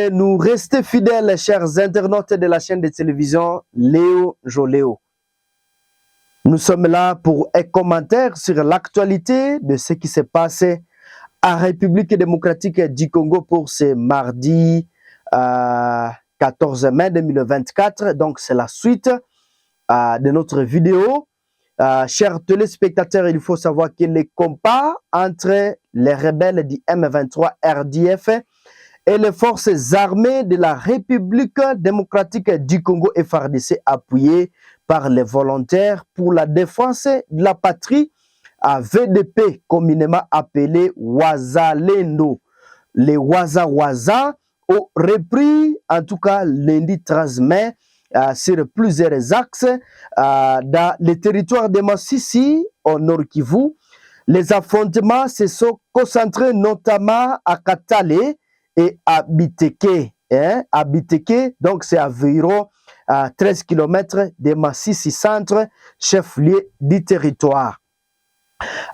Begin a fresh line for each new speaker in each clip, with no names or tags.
de nous rester fidèles, chers internautes de la chaîne de télévision Léo Joléo. Nous sommes là pour un commentaire sur l'actualité de ce qui s'est passé en République démocratique du Congo pour ce mardi 14 mai 2024. Donc, c'est la suite de notre vidéo. Chers téléspectateurs, il faut savoir que les combats entre les rebelles du M23 RDF et les forces armées de la République démocratique du Congo FARDC appuyées par les volontaires pour la défense de la patrie à VDP, communément appelé Wazalendo. Les Waza ont repris, en tout cas lundi 13 mai, sur plusieurs axes dans le territoire de Massissi, au Nord Kivu. Les affrontements se sont concentrés notamment à Katale et à Biteke. À Biteke, donc c'est environ 13 km de Massissi centre, chef-lieu du territoire.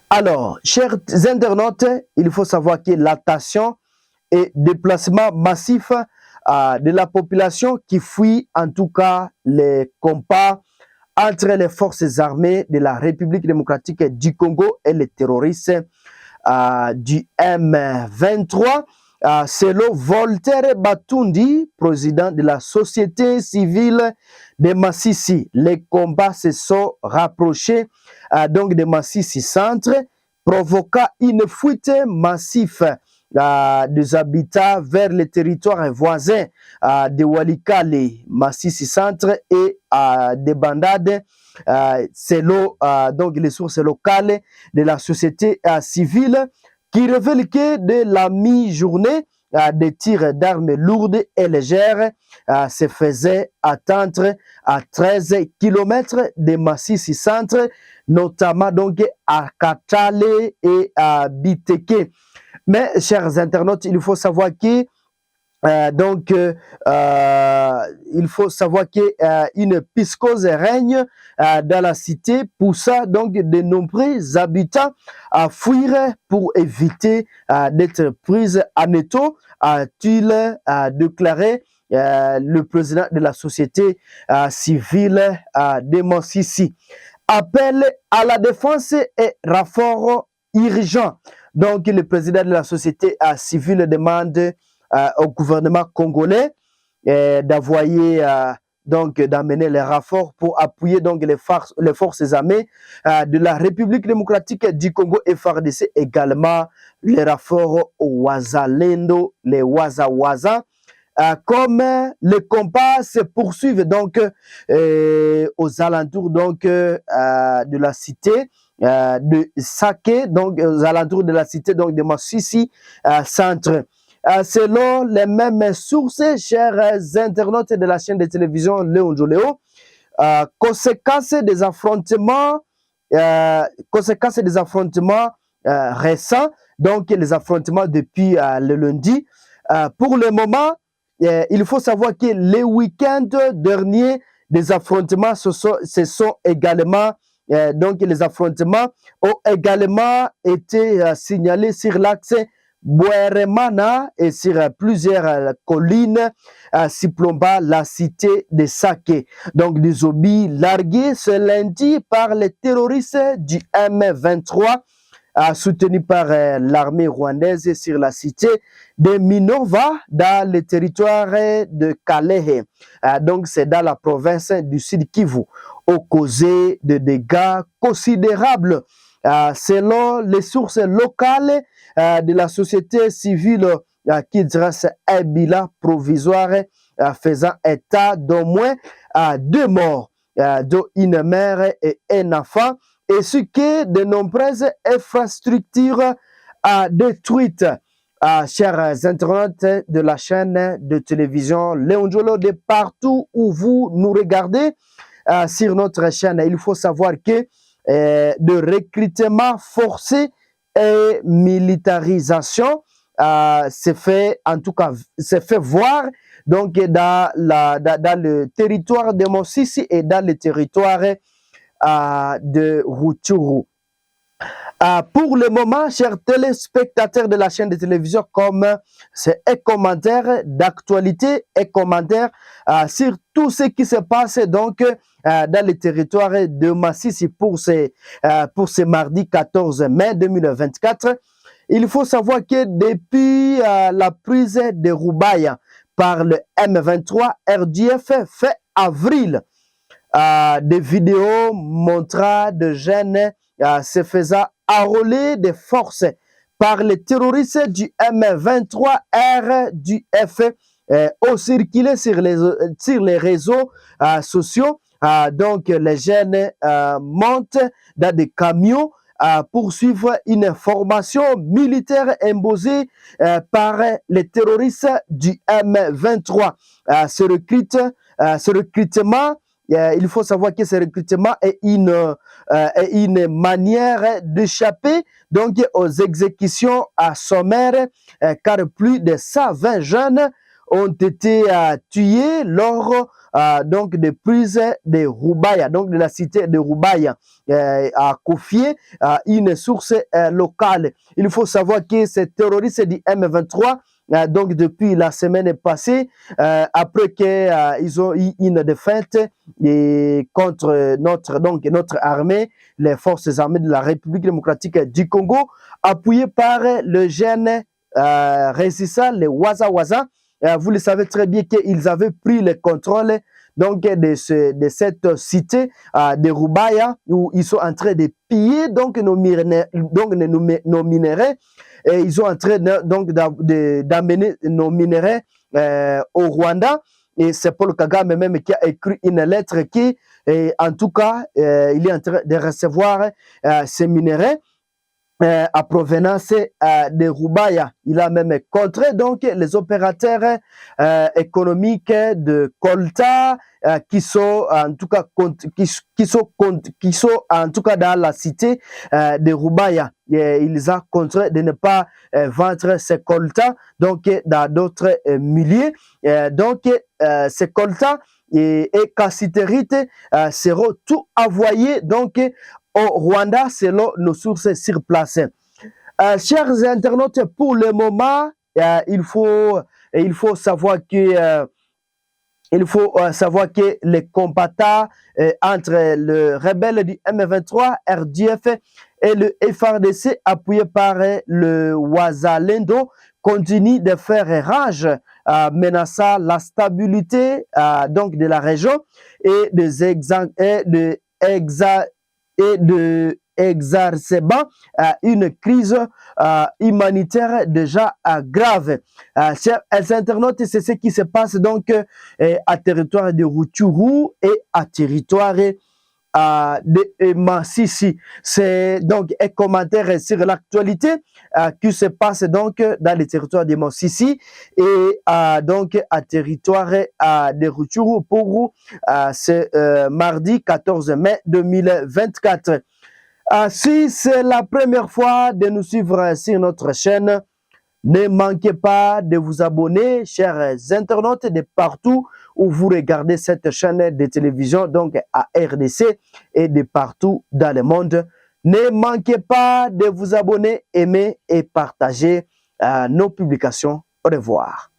Alors, chers internautes, il faut savoir que l'attention et déplacement massif de la population qui fuit en tout cas les combats entre les forces armées de la République démocratique du Congo et les terroristes du M23. Selon Voltaire Batundi, président de la société civile de Massissi, les combats se sont rapprochés donc de Massissi centre, provoquant une fuite massive des habitats vers les territoires voisins de Walikale, Massissi centre et des bandades selon donc les sources locales de la société civile qui révèlent que de la mi-journée, des tirs d'armes lourdes et légères se faisaient attendre à 13 km de Massissi centre, notamment donc à Katale et à Biteke. Mais, chers internautes, il faut savoir que il faut savoir qu'une psychose règne dans la cité, poussa donc de nombreux habitants à fuir pour éviter d'être pris en étau, a-t-il déclaré le président de la société civile de Massissi. Appel à la défense et renfort urgent. Donc, le président de la société civile demande au gouvernement congolais d'envoyer donc d'amener les renforts pour appuyer donc les forces armées de la République démocratique du Congo et FARDC, également les renforts au Wazalendo, les Waza comme les combats se poursuivent donc aux alentours donc de la cité de Saké, donc aux alentours de la cité donc de Massissi centre. Selon les mêmes sources, chers internautes de la chaîne de télévision Léo Joléo, conséquences des affrontements récents, donc les affrontements depuis le lundi. Pour le moment, il faut savoir que les week-ends derniers, des affrontements se sont également donc les affrontements ont également été signalés sur l'axe Boueremana et sur plusieurs collines surplombant la cité de Saké. Donc des obus largués ce lundi par les terroristes du M23 soutenus par l'armée rwandaise sur la cité de Minova dans le territoire de Kalehe. Donc c'est dans la province du Sud Kivu, au causé de dégâts considérables. Selon les sources locales de la société civile qui dresse un bilan provisoire faisant état d'au moins 2 morts, dont une mère et un enfant, et ce que de nombreuses infrastructures détruites. Chers internautes de la chaîne de télévision Léon Joléo, de partout où vous nous regardez sur notre chaîne, il faut savoir que de recrutement forcé et militarisation s'est fait, en tout cas, s'est fait voir donc dans le territoire de Massissi et dans le territoire de Rutshuru. Pour le moment, chers téléspectateurs de la chaîne de télévision, comme c'est un commentaire d'actualité, un commentaire sur tout ce qui se passe donc dans le territoire de Massissi pour ce mardi 14 mai 2024. Il faut savoir que depuis la prise de Roubaïa par le M23, RDF fait avril des vidéos montrant de jeunes se faisant enrôler des forces par les terroristes du M23 RDF ont circulé sur les réseaux sociaux. Donc, les jeunes montent dans des camions pour suivre une formation militaire imposée par les terroristes du M23. Ce recrutement, il faut savoir que ce recrutement est une manière d'échapper donc aux exécutions sommaires, car plus de 120 jeunes ont été tués lors donc de prise de Roubaïa, donc de la cité de Roubaïa, à confier une source locale. Il faut savoir que ces terroristes du M23 donc depuis la semaine passée, après qu'ils ont eu une défaite contre notre armée, les forces armées de la République démocratique du Congo, appuyées par le jeune résistant, les Waza. Vous le savez très bien qu'ils avaient pris le contrôle donc de cette cité de Roubaïa, où ils sont en train de piller donc nos minerais, et ils sont en train donc d'amener nos minerais au Rwanda. Et c'est Paul Kagame même qui a écrit une lettre qui, en tout cas, il est en train de recevoir ces minerais à provenance de Roubaïa. Il a même contré donc les opérateurs économiques de Kolta qui sont en tout cas en tout cas dans la cité de Roubaïa. Il a contré de ne pas vendre ces Kolta donc dans d'autres milieux. Donc ces Kolta et cassitérites seront tout envoyés donc au Rwanda selon nos sources sur place. Chers internautes, pour le moment, il faut savoir que les combattants entre le rebelle du M23, RDF, et le FARDC, appuyé par le Wazalendo, continuent de faire rage, menaçant la stabilité donc de la région et de exacerbant une crise humanitaire déjà grave. Chers internautes, c'est ce qui se passe donc à territoire de Rutshuru et à territoire de Massissi. C'est donc un commentaire sur l'actualité qui se passe donc dans le territoire de Massissi et donc à territoire de Rutshuru pour ce mardi 14 mai 2024. Si c'est la première fois de nous suivre sur notre chaîne, ne manquez pas de vous abonner, chers internautes de partout où vous regardez cette chaîne de télévision, donc à RDC et de partout dans le monde. Ne manquez pas de vous abonner, aimer et partager nos publications. Au revoir.